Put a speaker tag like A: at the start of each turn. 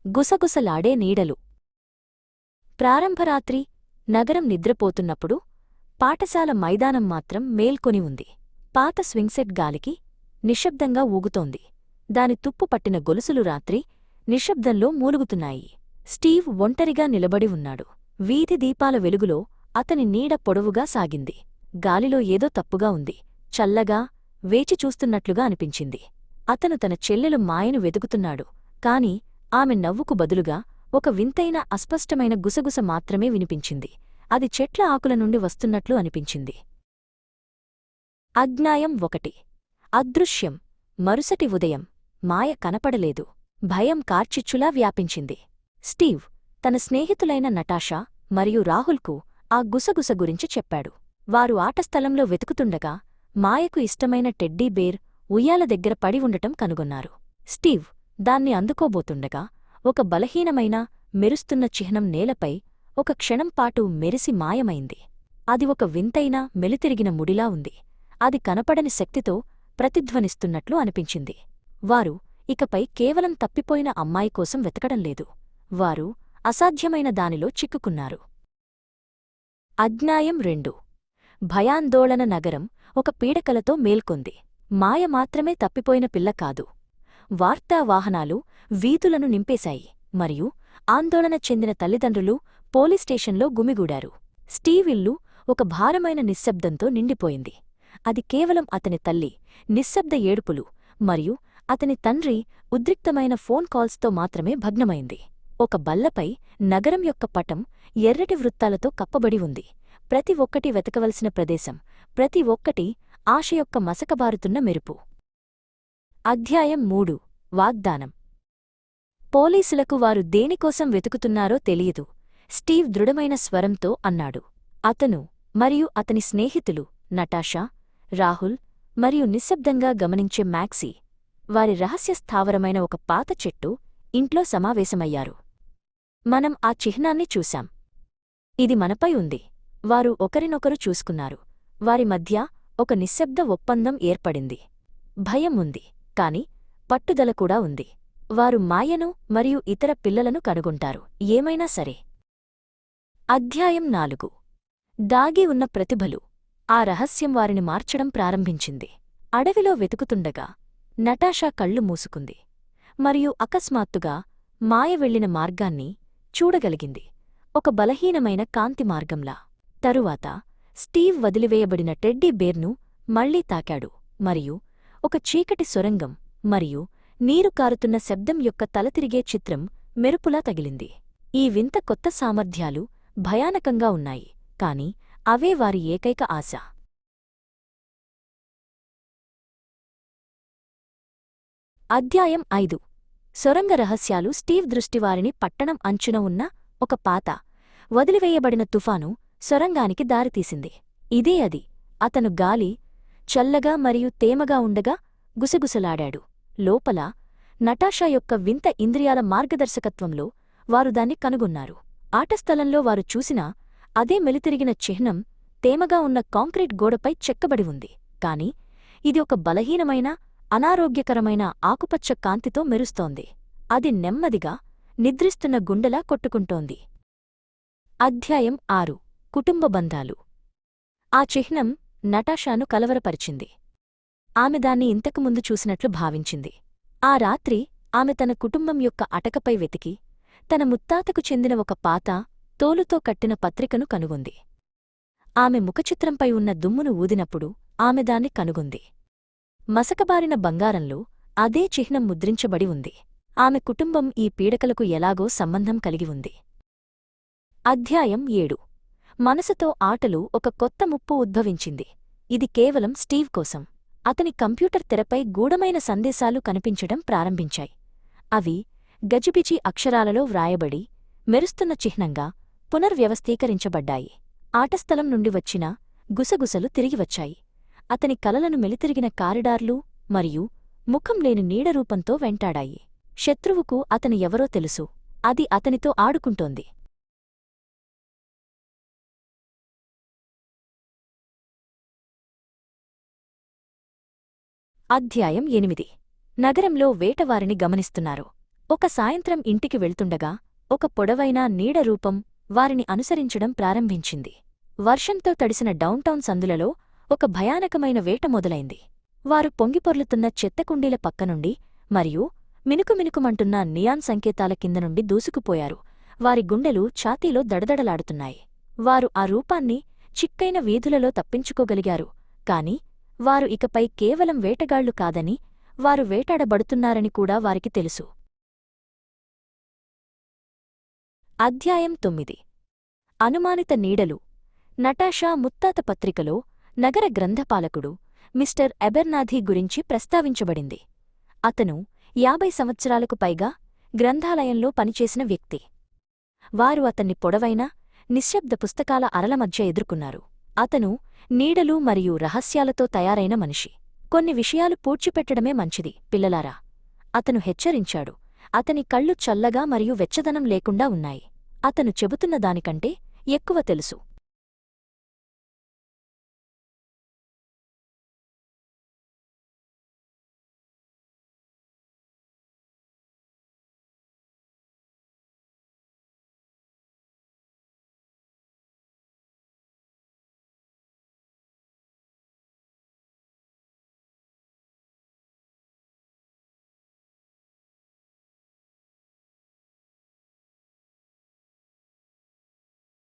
A: గుసగుసలాడే నీడలు. ప్రారంభరాత్రి నగరం నిద్రపోతున్నప్పుడు పాఠశాల మైదానం మాత్రం మేల్కొని ఉంది. పాత స్వింగ్సెట్ గాలికి నిశ్శబ్దంగా ఊగుతోంది. దాని తుప్పు పట్టిన గొలుసులు రాత్రి నిశ్శబ్దంలో మూలుగుతున్నాయి. స్టీవ్ ఒంటరిగా నిలబడి ఉన్నాడు. వీధి దీపాల వెలుగులో అతని నీడ పొడవుగా సాగింది. గాలిలో ఏదో తప్పుగా ఉంది. చల్లగా వేచి చూస్తున్నట్లుగా అనిపించింది. అతను తన చెల్లెలు మాయను వెతుకుతున్నాడు. కాని ఆమె నవ్వుకు బదులుగా ఒక వింతైన అస్పష్టమైన గుసగుస మాత్రమే వినిపించింది. అది చెట్ల ఆకుల నుండి వస్తున్నట్లు అనిపించింది. అజ్ఞాయం 1. అదృశ్యం. మరుసటి ఉదయం మాయ కనపడలేదు. భయం కార్చిచ్చులా వ్యాపించింది. స్టీవ్ తన స్నేహితులైన నటాషా మరియు రాహుల్కు ఆ గుసగుస గురించి చెప్పాడు. వారు ఆటస్థలంలో వెతుకుతుండగా మాయకు ఇష్టమైన టెడ్డీ బేర్ ఉయ్యాల దగ్గర పడి ఉండటం కనుగొన్నారు. స్టీవ్ దాన్ని అందుకోబోతుండగా ఒక బలహీనమైన మెరుస్తున్న చిహ్నం నేలపై ఒక క్షణంపాటు మెరిసి మాయమైంది. అది ఒక వింతైన మెలితిరిగిన ముడిలా ఉంది. అది కనపడని శక్తితో ప్రతిధ్వనిస్తున్నట్లు అనిపించింది. వారు ఇకపై కేవలం తప్పిపోయిన అమ్మాయి కోసం వెతకడం లేదు. వారు అసాధ్యమైన దానిలో చిక్కుకున్నారు. అజ్ఞాయం 2. భయాందోళన. నగరం ఒక పీడకలతో మేల్కొంది. మాయ మాత్రమే తప్పిపోయిన పిల్ల కాదు. వార్తావాహనాలు వీధులను నింపేశాయి మరియు ఆందోళన చెందిన తల్లిదండ్రులు పోలీస్స్టేషన్లో గుమిగూడారు. స్టీవ్ ఇల్లు ఒక భారమైన నిశ్శబ్దంతో నిండిపోయింది. అది కేవలం అతని తల్లి నిశ్శబ్ద ఏడుపులు మరియు అతని తండ్రి ఉద్రిక్తమైన ఫోన్ కాల్స్తో మాత్రమే భగ్నమైంది. ఒక బల్లపై నగరం యొక్క పటం ఎర్రటి వృత్తాలతో కప్పబడి ఉంది. ప్రతి ఒక్కటి వెతకవలసిన ప్రదేశం, ప్రతి ఒక్కటి ఆశ యొక్క మసకబారుతున్న మెరుపు. అధ్యాయం 3. వాగ్దానం. పోలీసులకు వారు దేనికోసం వెతుకుతున్నారో తెలియదు. స్టీవ్ దృఢమైన స్వరంతో అన్నాడు. అతను మరియు అతని స్నేహితులు నటాషా, రాహుల్ మరియు నిశ్శబ్దంగా గమనించే మ్యాక్సీ వారి రహస్య స్థావరమైన ఒక పాత చెట్టు ఇంట్లో సమావేశమయ్యారు. మనం ఆ చిహ్నాన్ని చూశాం. ఇది మనపై ఉంది. వారు ఒకరినొకరు చూసుకున్నారు. వారి మధ్య ఒక నిశ్శబ్ద ఒప్పందం ఏర్పడింది. భయం ఉంది, కాని పట్టుదల కూడా ఉంది. వారు మాయను మరియు ఇతర పిల్లలను కనుగొంటారు, ఏమైనా సరే. అధ్యాయం 4. దాగి ఉన్న ప్రతిభలు. ఆ రహస్యం వారిని మార్చడం ప్రారంభించింది. అడవిలో వెతుకుతుండగా నటాషా కళ్ళు మూసుకుంది మరియు అకస్మాత్తుగా మాయ వెళ్లిన మార్గాన్ని చూడగలిగింది, ఒక బలహీనమైన కాంతి మార్గంలా. తరువాత స్టీవ్ వదిలివేయబడిన టెడ్డీ బేర్ను మళ్లీ తాకాడు మరియు ఒక చీకటి సొరంగం మరియు నీరు కారుతున్న శబ్దం యొక్క తలతిరిగే చిత్రం మెరుపులా తగిలింది. ఈ వింత కొత్త సామర్థ్యాలు భయానకంగా ఉన్నాయి, కాని అవే వారి ఏకైక ఆశ. అధ్యాయం 5. సొరంగ రహస్యాలు. స్టీవ్ దృష్టివారిని పట్టణం అంచున ఉన్న ఒక పాత వదిలివేయబడిన తుఫాను సొరంగానికి దారితీసింది. ఇదే అది. అతను గాలి చల్లగా మరియు తేమగా ఉండగా గుసగుసలాడాడు. లోపల నటాషా యొక్క వింత ఇంద్రియాల మార్గదర్శకత్వంలో వారు దాన్ని కనుగొన్నారు. ఆటస్థలంలో వారు చూసిన అదే మెలితిరిగిన చిహ్నం తేమగా ఉన్న కాంక్రీట్ గోడపై చెక్కబడి ఉంది, కాని ఇది ఒక బలహీనమైన అనారోగ్యకరమైన ఆకుపచ్చ కాంతితో మెరుస్తోంది. అది నెమ్మదిగా నిద్రిస్తున్న గుండెలా కొట్టుకుంటోంది. అధ్యాయం 6. కుటుంబ బంధాలు. ఆ చిహ్నం నటాషాను కలవరపరిచింది. ఆమె దాన్ని ఇంతకుముందు చూసినట్లు భావించింది. ఆ రాత్రి ఆమె తన కుటుంబం యొక్క అటకపై వెతికి తన ముత్తాతకు చెందిన ఒక పాత తోలుతో కట్టిన పత్రికను కనుగొంది. ఆమె ముఖచిత్రంపై ఉన్న దుమ్మును ఊదినప్పుడు ఆమె దాన్ని కనుగొంది. మసకబారిన బంగారంలో అదే చిహ్నం ముద్రించబడి ఉంది. ఆమె కుటుంబం ఈ పీడకలకు ఎలాగో సంబంధం కలిగి ఉంది. అధ్యాయం 7. మనసుతో ఆటలు. ఒక కొత్త ముప్పు ఉద్భవించింది. ఇది కేవలం స్టీవ్ కోసం. అతని కంప్యూటర్ తెరపై గూఢమైన సందేశాలు కనిపించడం ప్రారంభించాయి. అవి గజిబిజి అక్షరాలలో వ్రాయబడి మెరుస్తున్న చిహ్నంగా పునర్వ్యవస్థీకరించబడ్డాయి. ఆటస్థలం నుండి వచ్చిన గుసగుసలు తిరిగివచ్చాయి. అతని కలలను మెలితిరిగిన కారిడార్లు మరియు ముఖం లేని నీడరూపంతో వెంటాడాయి. శత్రువుకు అతను ఎవరో తెలుసు. అది అతనితో ఆడుకుంటోంది. అధ్యాయం 8. నగరంలో వేటవారిని గమనిస్తున్నారు. ఒక సాయంత్రం ఇంటికి వెళ్తుండగా ఒక పొడవైన నీడ రూపం వారిని అనుసరించడం ప్రారంభించింది. వర్షంతో తడిసిన డౌన్టౌన్ సందులలో ఒక భయానకమైన వేట మొదలైంది. వారు పొంగిపొర్లుతున్న చెత్తకుండీల పక్కనుండి మరియు మినుకుమినుకుమంటున్న నియాన్ సంకేతాల కింద నుండి దూసుకుపోయారు. వారి గుండెలు ఛాతీలో దడదడలాడుతున్నాయి. వారు ఆ రూపాన్ని చిక్కైన వీధులలో తప్పించుకోగలిగారు. కాని వారు ఇకపై కేవలం వేటగాళ్లు కాదని, వారు వేటాడబడుతున్నారని కూడా వారికి తెలుసు. అధ్యాయం 9. అనుమానిత నీడలు. నటాషా ముత్తాత పత్రికలో నగర గ్రంథపాలకుడు మిస్టర్ ఎబెర్నాథీ గురించి ప్రస్తావించబడింది. అతను 50 సంవత్సరాలకు పైగా గ్రంథాలయంలో పనిచేసిన వ్యక్తి. వారు అతన్ని పొడవైన నిశ్శబ్ద పుస్తకాల అరల మధ్య ఎదుర్కొన్నారు. అతను నీడలు మరియు రహస్యాలతో తయారైన మనిషి. కొన్ని విషయాలు పూడ్చిపెట్టడమే మంచిది, పిల్లలారా, అతను హెచ్చరించాడు. అతని కళ్ళు చల్లగా మరియు వెచ్చదనం లేకుండా ఉన్నాయి. అతను చెబుతున్న దానికంటే ఎక్కువ తెలుసు.